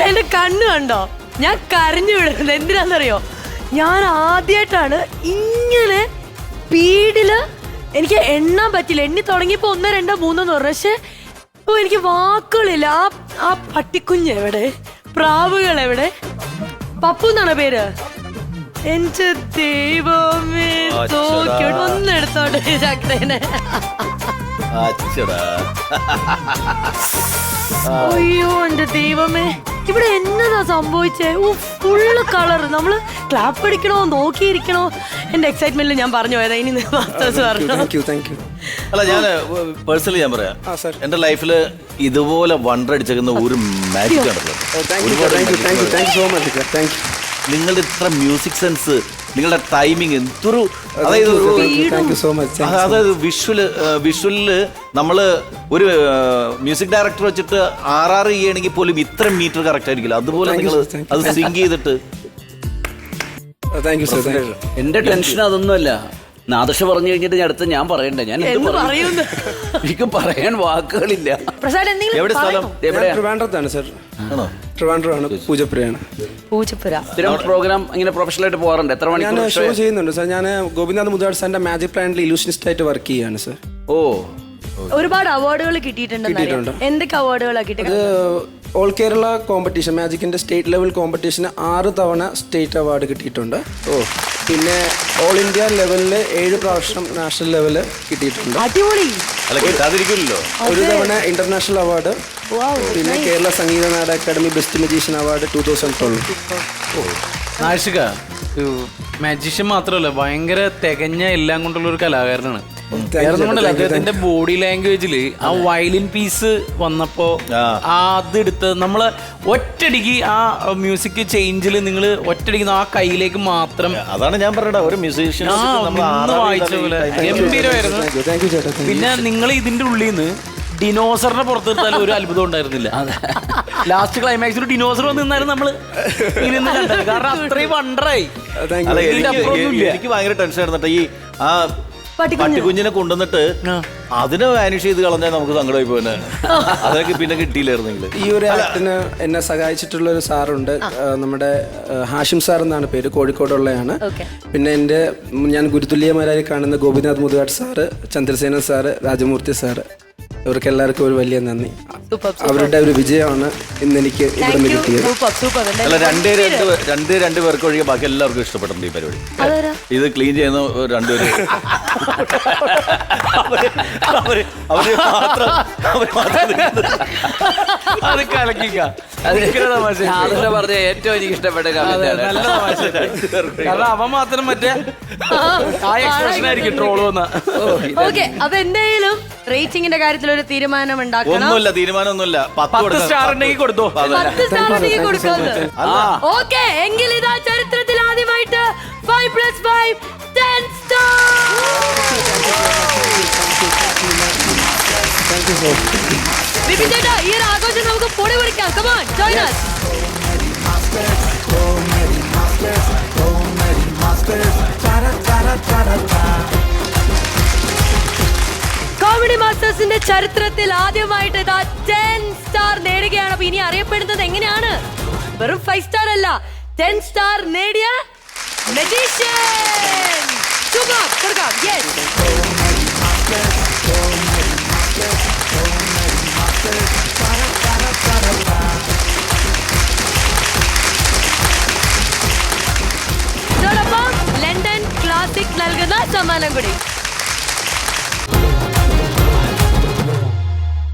എന്റെ കണ്ണ് കണ്ടോ? ഞാൻ കരഞ്ഞു വിടുന്നത് എന്തിനാന്നറിയോ? ഞാൻ ആദ്യമായിട്ടാണ് ഇങ്ങനെ സ്പീഡില്, എനിക്ക് എണ്ണാൻ പറ്റില്ല. എണ്ണി തുടങ്ങിയപ്പോ 1 2 3 എന്ന് പറഞ്ഞു. പക്ഷെ ഇപ്പൊ എനിക്ക് വാക്കുകളില്ല. ആ പട്ടിക്കുഞ്ഞ് എവിടെ? പ്രാവുകൾ എവിടെ? പപ്പു എന്നാണ് പേര്. എന്റെ ദൈവമേ, ഒന്നെടുത്തോട്ടെ ചക്രേനെ. അയ്യോ എന്റെ ദൈവമേ, ഇവിടെ എന്നതാ സംഭവിച്ചേ? Full colour. നമ്മള് ക്ലാപ്പ് അടിക്കണോ നോക്കിയിരിക്കണോ? എന്റെ എക്സൈറ്റ്മെന്റിൽ ഞാൻ പറഞ്ഞു പോയതാ. ഇനി മാസ്റ്റേഴ്സ് പറഞ്ഞു. അല്ല, ഞാൻ പേഴ്സണലി ഞാൻ പറയാം, എന്റെ ലൈഫില് ഇതുപോലെ വണ്ടർ അടിച്ചേക്കുന്ന ഒരു മാജിക് ആണ്. നിങ്ങളുടെ ഇത്ര മ്യൂസിക് സെൻസ്, നിങ്ങളുടെ ടൈമിങ് എന്തൊരു, അതായത് വിഷ്വലില് നമ്മള് ഒരു മ്യൂസിക് ഡയറക്ടർ വെച്ചിട്ട് RR ചെയ്യണമെങ്കിൽ പോലും ഇത്ര മീറ്റർ കറക്റ്റ് ആയിരിക്കില്ല. അതുപോലെ നിങ്ങൾ അത് സിങ്ക് ചെയ്തിട്ട്. എന്റെ ടെൻഷൻ അതൊന്നുമല്ല. നാദർഷ പറഞ്ഞു കഴിഞ്ഞിട്ട് അടുത്ത് ഞാൻ പറയണ്ടേ? ഞാൻ എനിക്ക് പറയാൻ വാക്കുകളില്ല. എവിടെ സ്ഥലം? ട്രിവാൻഡ്രത്താണ് സർ. ട്രിവാൻഡ്രമാണ്, പൂജപ്പുരയാണ്. സ്ഥിരം പ്രോഗ്രാം ഇങ്ങനെ പ്രൊഫഷണൽ ആയിട്ട് പോകാറുണ്ട്? എത്ര മണിക്കൂർ ഞാൻ ഷോ ചെയ്യുന്നുണ്ട് സർ. ഞാൻ ഗോപിനാഥ് മുതുകാട് സാറിന്റെ മാജിക് പ്ലാനിൽ ഇലൂഷനിസ്റ്റ് ആയിട്ട് വർക്ക് ചെയ്യാണ് സർ. ഒരുപാട് അവാർഡുകൾ കിട്ടിയിട്ടുണ്ട്. എന്തൊക്കെ അവാർഡുകളാണ് കിട്ടിയത്? ഓൾ കേരള കോമ്പറ്റീഷൻ, മാജിക്കിന്റെ സ്റ്റേറ്റ് ലെവൽ കോമ്പറ്റീഷന് 6 തവണ സ്റ്റേറ്റ് അവാർഡ് കിട്ടിയിട്ടുണ്ട്. പിന്നെ ഓൾ ഇന്ത്യ ലെവലിൽ 7 പ്രാവശ്യം നാഷണൽ ലെവല് കിട്ടിയിട്ടുണ്ട്. ഒരു തവണ ഇന്റർനാഷണൽ അവാർഡ്. പിന്നെ Kerala Sangeetha Nataka academy best magician award 2012. നാഷിക മാജിഷ്യൻ മാത്രമല്ല, ഭയങ്കര തികഞ്ഞ എല്ലാം കൊണ്ടുള്ള ഒരു കലാകാരനാണ്. അദ്ദേഹത്തിന്റെ ബോഡി ലാംഗ്വേജില് ആ വയലിൻ പീസ് വന്നപ്പോ അതെടുത്ത് നമ്മള് ഒറ്റടിക്ക് ആ മ്യൂസിക് ചേഞ്ചില് നിങ്ങൾ ഒറ്റടിക്ക് ആ കയ്യിലേക്ക് മാത്രം. അതാണ് ഞാൻ പറഞ്ഞത്, ഒരു മ്യൂസീഷ്യൻ വായിച്ച പോലെ ഗംഭീരമായിരുന്നു. പിന്നെ നിങ്ങൾ ഇതിന്റെ ഉള്ളിൽ നിന്ന് ഡിനോസറിനെ പുറത്തെടുത്താലും ഒരു അത്ഭുതം ഉണ്ടായിരുന്നില്ല. ലാസ്റ്റ് ക്ലൈമാക്സിൽ ഒരു ഡിനോസർ വന്ന് നിന്നാലും നമ്മള് കണ്ടത്. കാരണം അത്രയും വണ്ടറായി. എനിക്ക് ഭയങ്കര ടെൻഷൻ ആയിരുന്നിട്ട് ഈ ആ പട്ടിക്കുഞ്ഞിനെ കൊണ്ടുവന്നിട്ട് അതിനെ വാനിഷ് ചെയ്ത് കളഞ്ഞാൽ നമുക്ക് സങ്കടമായി പോന്നെ. അതൊക്കെ പിന്നെ കിട്ടിയില്ലായിരുന്നെങ്കിൽ. ഈ ഒരു ആക്ടിന് എന്നെ സഹായിച്ചിട്ടുള്ള ഒരു സാറുണ്ട്, നമ്മുടെ ഹാഷിം സാർ എന്നാണ് പേര്, കോഴിക്കോടുള്ളതാണ്. പിന്നെ ഞാൻ ഗുരുതുല്യമാരായി കാണുന്ന Gopinath Muthukad sir, Chandrasena sir, Rajamoorthy sir, ഇവർക്ക് എല്ലാവർക്കും ഒരു വലിയ നന്ദി. അവരുടെ ഒരു വിജയമാണ് ഇന്ന് എനിക്ക് ഇവിടുന്ന് കിട്ടിയത്. അല്ല, രണ്ട് പേർക്ക് ഒഴികെ ബാക്കി എല്ലാവർക്കും ഇഷ്ടപ്പെട്ടിട്ടുണ്ട് ഈ പരിപാടി. ഇത് ക്ലീൻ ചെയ്യുന്ന 2 പേര്. അത് കലക്കിക്ക. പറഞ്ഞ ഏറ്റവും എനിക്ക് ഇഷ്ടപ്പെട്ട കാരണം അവൻ മാത്രം മറ്റേ ആ എക്സ്പ്രഷൻ ആയിരിക്കും ട്രോൾ വന്ന. ഓക്കെ, അപ്പൊ എന്തായാലും റേറ്റിംഗിന്റെ കാര്യത്തിൽ ഒരു തീരുമാനം ഉണ്ടാക്കണം. തീരുമാനമൊന്നുമില്ല. 10 സ്റ്റാർ ഉണ്ടെങ്കിൽ കൊടുത്തോ. 10 സ്റ്റാർ ഉണ്ടെങ്കിൽ കൊടുക്കുന്നത്. ഓക്കെ, എങ്കിൽ ഇതാ ചരിത്രത്തിൽ ആദ്യമായിട്ട് 5+5 10 സ്റ്റാർ. വിപിൻ ചേട്ടാ, ഈ ഒരു ആഘോഷം നമുക്ക് പൊടി പൊടിക്കാം. Come on, join us. Comedy മാസ്റ്റേഴ്സിന്റെ ചരിത്രത്തിൽ ആദ്യമായിട്ട് 10 സ്റ്റാർ നേടുകയാണ്. അപ്പൊ ഇനി അറിയപ്പെടുന്നത് എങ്ങനെയാണ്? വെറും 5 സ്റ്റാർ അല്ല, 10 സ്റ്റാർ നേടിയ മജീഷ്യൻ. കൊടുക്കാം. യെസ്, ലണ്ടൻ ക്ലാസിക് നൽകുന്ന സമ്മാനം കൂടി.